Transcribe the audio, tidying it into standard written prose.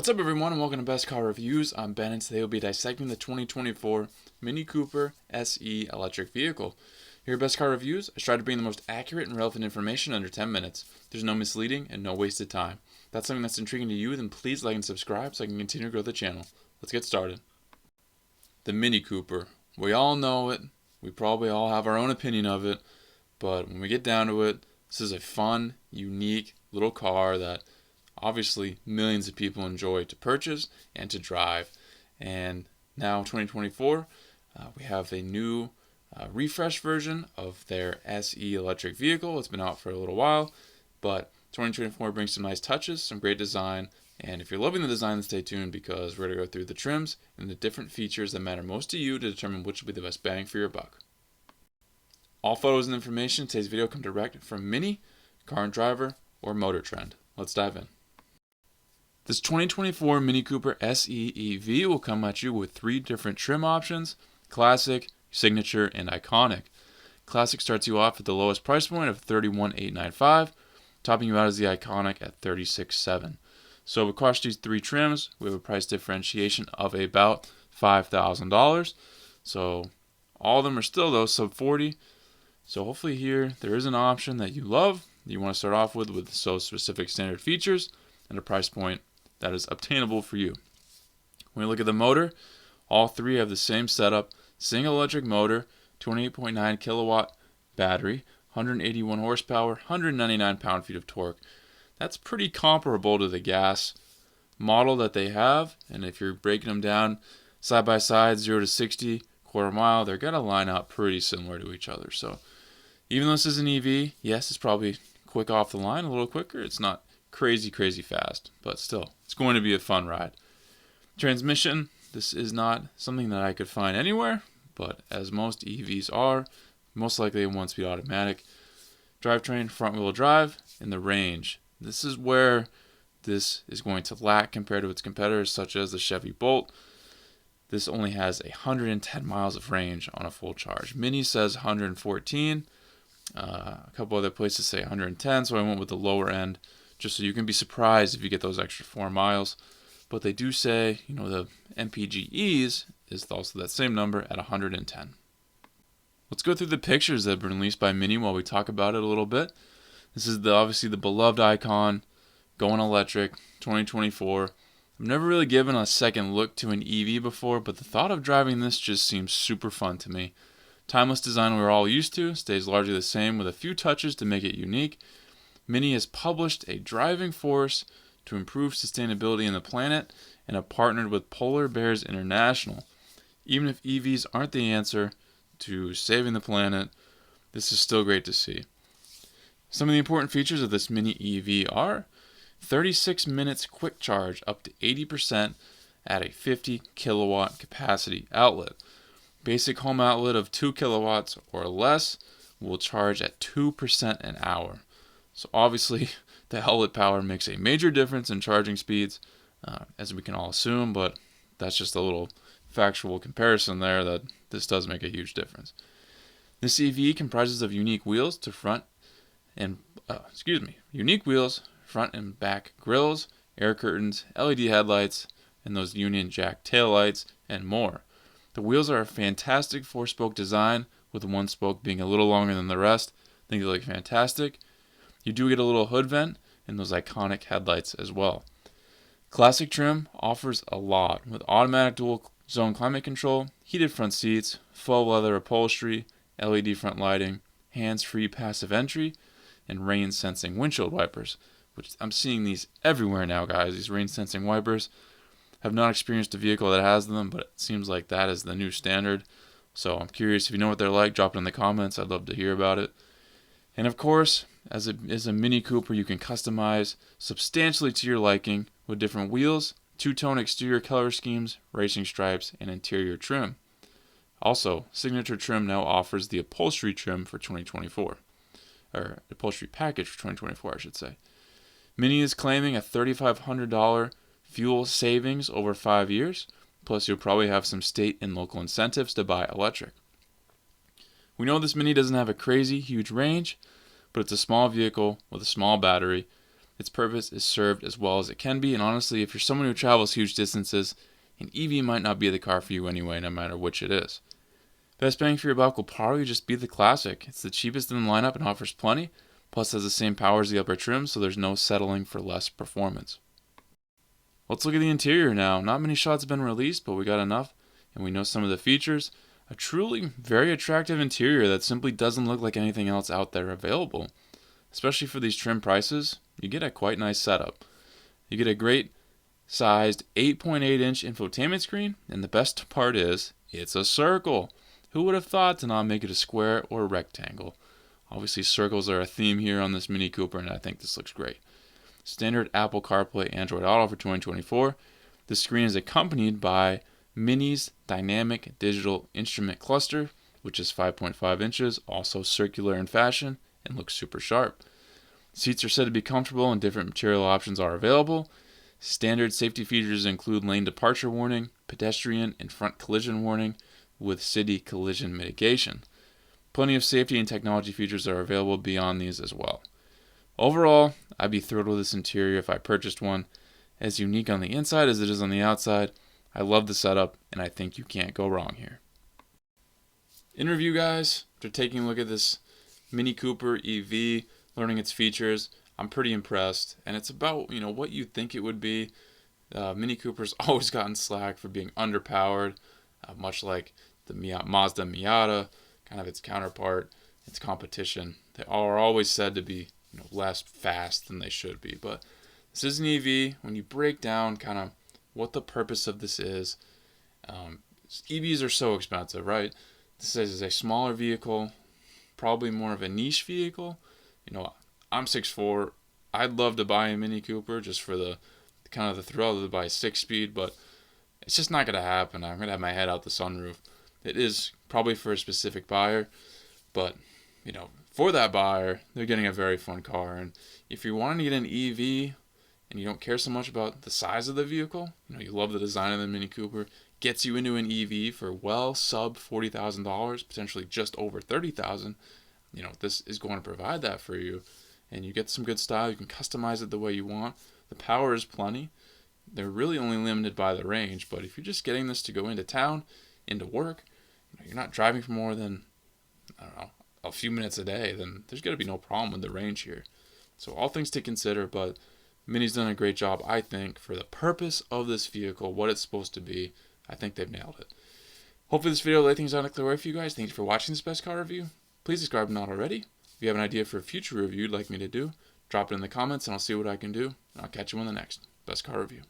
What's up everyone and welcome to Best Car Reviews. I'm Ben and today we'll be dissecting the 2024 Mini Cooper SE electric vehicle. Here at Best Car Reviews, I try to bring the most accurate and relevant information under 10 minutes. There's no misleading and no wasted time. If that's something that's intriguing to you, then please like and subscribe so I can continue to grow the channel. Let's get started. The Mini Cooper. We all know it. We probably all have our own opinion of it. But when we get down to it, this is a fun, unique little car that obviously millions of people enjoy to purchase and to drive. And now 2024, we have a new refresh version of their SE electric vehicle. It's been out for a little while, but 2024 brings some nice touches, some great design. And if you're loving the design, then stay tuned because we're going to go through the trims and the different features that matter most to you to determine which will be the best bang for your buck. All photos and information in today's video come direct from Mini, Car and Driver, or Motor Trend. Let's dive in. This 2024 Mini Cooper SE EV will come at you with 3 different trim options: Classic, Signature, and Iconic. Classic starts you off at the lowest price point of $31,895, topping you out as the Iconic at $36,700. So across these 3 trims, we have a price differentiation of about $5,000. So all of them are still though sub 40. So hopefully here there is an option that you love, that you want to start off with so specific standard features and a price point that is obtainable for you. When you look at the motor, all 3 have the same setup: single electric motor, 28.9 kilowatt battery, 181 horsepower, 199 pound-feet of torque. That's pretty comparable to the gas model that they have, and if you're breaking them down side by side, 0 to 60, quarter mile, they're going to line up pretty similar to each other. So even though this is an EV, yes, it's probably quick off the line, a little quicker. It's not crazy fast, but still, it's going to be a fun ride. Transmission, this is not something that I could find anywhere, but as most EVs are, most likely a 1-speed automatic. Drivetrain, front-wheel drive, and the range. This is where this is going to lack compared to its competitors, such as the Chevy Bolt. This only has 110 miles of range on a full charge. Mini says 114. A couple other places say 110, so I went with the lower end, just so you can be surprised if you get those extra 4 miles. But they do say, the MPGEs is also that same number at 110. Let's go through the pictures that have been released by Mini while we talk about it a little bit. This is obviously the beloved icon, going electric, 2024. I've never really given a second look to an EV before, but the thought of driving this just seems super fun to me. Timeless design we're all used to stays largely the same with a few touches to make it unique. Mini has published a driving force to improve sustainability in the planet and have partnered with Polar Bears International. Even if EVs aren't the answer to saving the planet, this is still great to see. Some of the important features of this Mini EV are 36 minutes quick charge up to 80% at a 50 kilowatt capacity outlet. Basic home outlet of 2 kilowatts or less will charge at 2% an hour. So obviously the outlet power makes a major difference in charging speeds, as we can all assume, but that's just a little factual comparison there that this does make a huge difference. This EV comprises of unique wheels, front and back grills, air curtains, LED headlights, and those Union Jack taillights, and more. The wheels are a fantastic 4-spoke design, with one spoke being a little longer than the rest. I think they look fantastic. You do get a little hood vent and those iconic headlights as well. Classic trim offers a lot, with automatic dual zone climate control, heated front seats, faux leather upholstery, LED front lighting, hands-free passive entry, and rain sensing windshield wipers, which I'm seeing these everywhere now, guys. These rain sensing wipers. Have not experienced a vehicle that has them, but it seems like that is the new standard. So I'm curious if you know what they're like. Drop it in the comments. I'd love to hear about it. And of course, as it is a Mini Cooper, you can customize substantially to your liking with different wheels, 2-tone exterior color schemes, racing stripes, and interior trim. Also, Signature Trim now offers the upholstery trim for 2024. Or upholstery package for 2024, I should say. Mini is claiming a $3,500 fuel savings over 5 years, plus you'll probably have some state and local incentives to buy electric. We know this Mini doesn't have a crazy huge range, but it's a small vehicle with a small battery. its purpose is served as well as it can be, and honestly, if you're someone who travels huge distances, an EV might not be the car for you anyway, no matter which it is. Best bang for your buck will probably just be the Classic. It's the cheapest in the lineup and offers plenty, plus has the same power as the upper trim, so there's no settling for less performance. Let's look at the interior now. Not many shots have been released, but we got enough, and we know some of the features. A truly very attractive interior that simply doesn't look like anything else out there available. Especially for these trim prices, you get a quite nice setup. You get a great sized 8.8-inch infotainment screen, and the best part is, it's a circle. Who would have thought to not make it a square or a rectangle? Obviously, circles are a theme here on this Mini Cooper, and I think this looks great. Standard Apple CarPlay Android Auto for 2024. The screen is accompanied by Mini's Dynamic Digital Instrument Cluster, which is 5.5 inches, also circular in fashion, and looks super sharp. Seats are said to be comfortable and different material options are available. Standard safety features include lane departure warning, pedestrian and front collision warning, with city collision mitigation. Plenty of safety and technology features are available beyond these as well. Overall, I'd be thrilled with this interior if I purchased one. As unique on the inside as it is on the outside, I love the setup, and I think you can't go wrong here. In review, guys, after taking a look at this Mini Cooper EV, learning its features, I'm pretty impressed, and it's about what you'd think it would be. Mini Cooper's always gotten slack for being underpowered, much like the Mazda Miata, kind of its counterpart, its competition. They are always said to be less fast than they should be. But this is an EV. When you break down kind of what the purpose of this is, EVs are so expensive, right? This is a smaller vehicle, probably more of a niche vehicle. I'm 6'4". I'd love to buy a Mini Cooper just for the kind of the thrill to buy a 6-speed, but it's just not going to happen. I'm going to have my head out the sunroof. It is probably for a specific buyer, but for that buyer, they're getting a very fun car. And if you're wanting to get an EV and you don't care so much about the size of the vehicle, you love the design of the Mini Cooper, gets you into an EV for sub $40,000, potentially just over $30,000. This is going to provide that for you, and you get some good style. You can customize it the way you want. The power is plenty. They're really only limited by the range, but if you're just getting this to go into town, into work, you're not driving for more than, a few minutes a day, then there's going to be no problem with the range here. So all things to consider, but Mini's done a great job, I think, for the purpose of this vehicle, what it's supposed to be. I think they've nailed it. Hopefully this video laid things out in a clear way for you guys. Thank you for watching this best car review. Please subscribe if not already. If you have an idea for a future review you'd like me to do, drop it in the comments and I'll see what I can do. And I'll catch you on the next best car review.